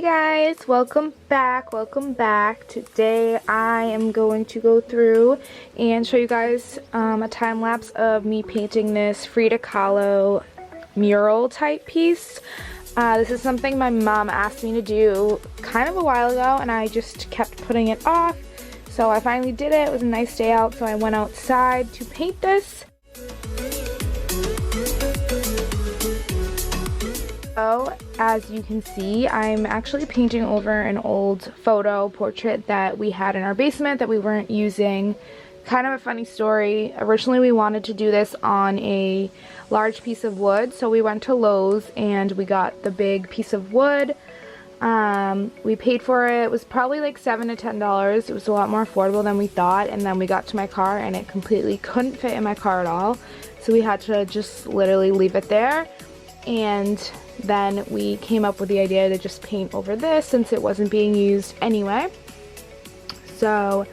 guys, welcome back. Today I am going to go through and show you guys a time lapse of me painting this Frida Kahlo mural type piece. This is something my mom asked me to do kind of a while ago, and I just kept putting it off. So I finally did it. It was a nice day out, so I went outside to paint this. So, as you can see, I'm actually painting over an old photo portrait that we had in our basement that we weren't using. Kind of a funny story. Originally we wanted to do this on a large piece of wood, so we went to Lowe's and we got the big piece of wood. We paid for it. It was probably like $7 to $10. It was a lot more affordable than we thought, and then we got to my car and it completely couldn't fit in my car at all. So we had to just literally leave it there. And then we came up with the idea to just paint over this since it wasn't being used anyway. So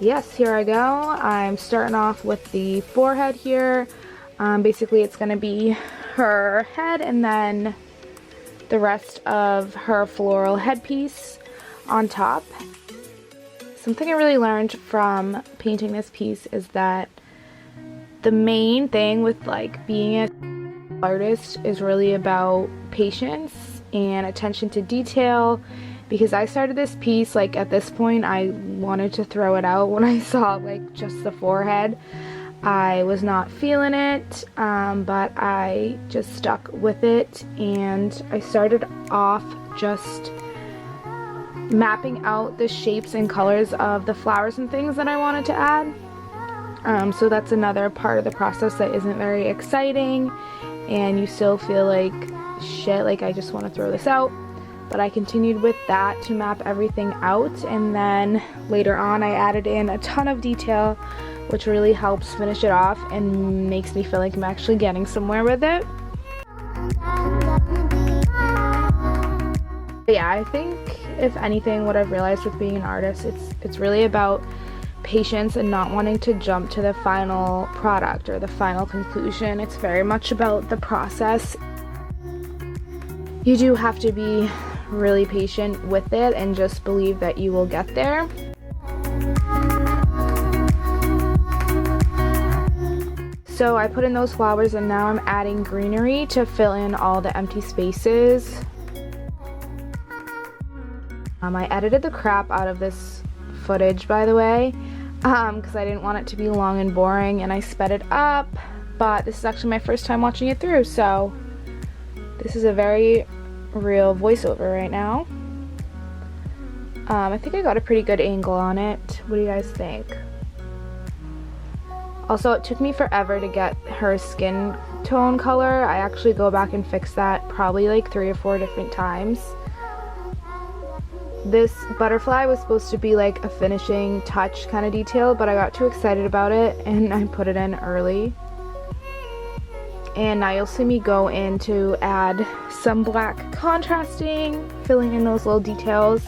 yes, here I go. I'm starting off with the forehead here. Basically it's going to be her head and then the rest of her floral headpiece on top. Something I really learned from painting this piece is that the main thing with like being a artist is really about patience and attention to detail, because I started this piece like at this point I wanted to throw it out when I saw like just the forehead. I was not feeling it, but I just stuck with it, and I started off just mapping out the shapes and colors of the flowers and things that I wanted to add. So that's another part of the process that isn't very exciting, and you still feel like shit, like I just want to throw this out. But I continued with that to map everything out, and then later on I added in a ton of detail, which really helps finish it off and makes me feel like I'm actually getting somewhere with it. But yeah, I think if anything, what I've realized with being an artist, it's really about patience and not wanting to jump to the final product or the final conclusion. It's very much about the process. You do have to be really patient with it and just believe that you will get there. So I put in those flowers, and now I'm adding greenery to fill in all the empty spaces. I edited the crap out of this footage, by the way, because I didn't want it to be long and boring, and I sped it up, but this is actually my first time watching it through, so this is a very real voiceover right now. I think I got a pretty good angle on it. What do you guys think? Also, it took me forever to get her skin tone color. I actually go back and fix that probably like 3 or 4 different times. This butterfly was supposed to be like a finishing touch kind of detail, but I got too excited about it and I put it in early. And now you'll see me go in to add some black contrasting, filling in those little details.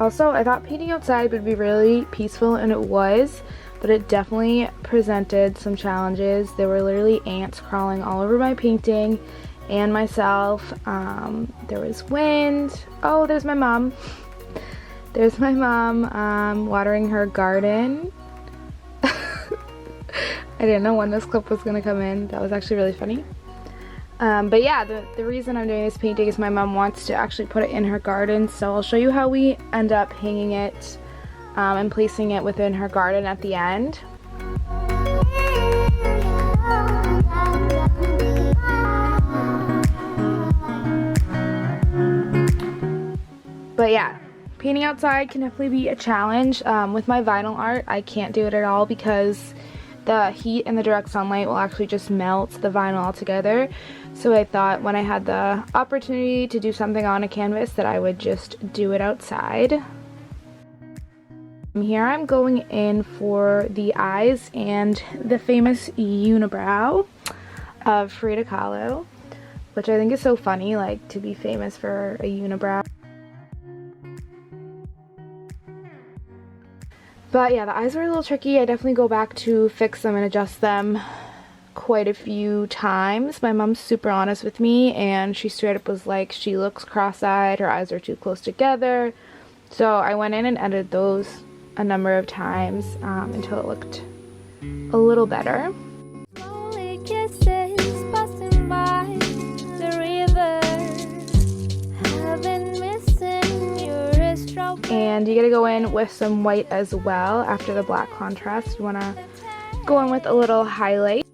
Also, I thought painting outside would be really peaceful, and it was, but it definitely presented some challenges. There were literally ants crawling all over my painting and myself. There was wind. Oh, there's my mom. There's my mom watering her garden. I didn't know when this clip was going to come in. That was actually really funny. But yeah, the reason I'm doing this painting is my mom wants to actually put it in her garden, so I'll show you how we end up hanging it and placing it within her garden at the end. But yeah, painting outside can definitely be a challenge. With my vinyl art, I can't do it at all because the heat and the direct sunlight will actually just melt the vinyl altogether. So I thought when I had the opportunity to do something on a canvas that I would just do it outside. Here I'm going in for the eyes and the famous unibrow. of Frida Kahlo, which I think is so funny, like, to be famous for a unibrow. But yeah, the eyes were a little tricky. I definitely go back to fix them and adjust them quite a few times. My mom's super honest with me, and she straight up was like, she looks cross-eyed, her eyes are too close together. So I went in and edited those a number of times until it looked a little better. And you gotta go in with some white as well. After the black contrast, you wanna go in with a little highlight.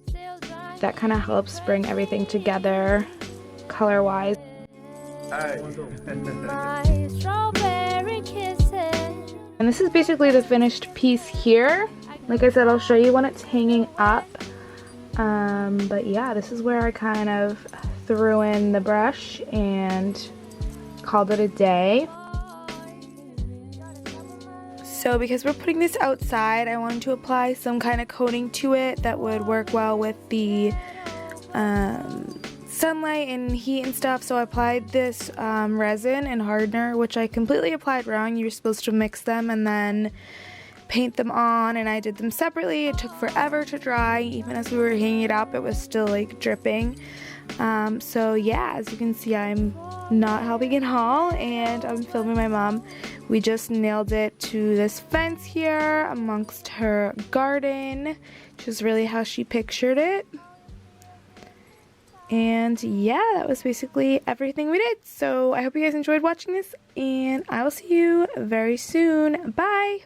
That kind of helps bring everything together color-wise. And this is basically the finished piece here. Like I said, I'll show you when it's hanging up. But yeah, this is where I kind of threw in the brush and called it a day. So because we're putting this outside, I wanted to apply some kind of coating to it that would work well with the sunlight and heat and stuff. So I applied this resin and hardener, which I completely applied wrong. You're supposed to mix them and then paint them on, and I did them separately. It took forever to dry. Even as we were hanging it up, it was still like dripping. So yeah, as you can see, I'm not helping at all, and I'm filming my mom. We just nailed it to this fence here amongst her garden, which is really how she pictured it. And yeah, that was basically everything we did. So I hope you guys enjoyed watching this, and I will see you very soon. Bye!